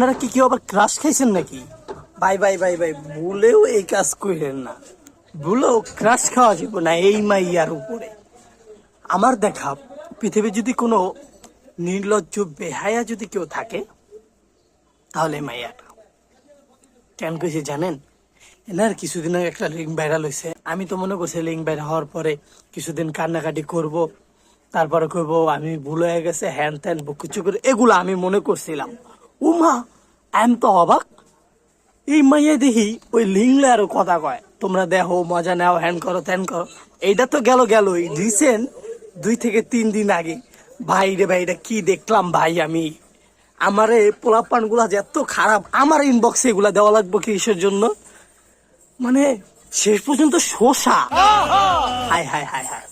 আপনারা কি কেউ আবার ক্রাশ খাইছেন নাকি? ভাই ভাই ভাই ভাই, ভুলেও এই কাজ করেন না, ভুলেও ক্রাশ খাওয়া যাবে না এই মাইয়ার উপরে। আমার দেখা পৃথিবী যদি কোনো নির্লজ্জ বেহায়া যদি কেউ থাকে তাহলে মাইয়াটা। কেন কইছে জানেন? এনার কিছুদিন আগে একটা লিঙ্ক ভাইরাল হয়েছে। আমি তো মনে করছি লিঙ্ক ভাইরাল হওয়ার পরে কিছুদিন কান্নাকাটি করব, তারপরে করবো আমি ভুল হয়ে গেছে হ্যান ত্যান কিছু করে, এগুলো আমি মনে করছিলাম। উমা, আমি তো অবাক, এই মাইয়া দেখি ওই লিঙ্গলে আরো কথা কয়, তোমরা দেখো মজা নাও হ্যান করো ত্যান করো। এইটা তো গেলই রিসেন্ট 2 থেকে 3 দিন আগে। ভাই রে ভাই, এটা কি দেখলাম ভাই আমি। আমারে পোলাপান গুলা যে এত খারাপ, আমার ইনবক্সে এগুলা দেওয়া লাগবে কিসের জন্য? মানে শেষ পর্যন্ত শোষা। হায় হায় হায় হায়।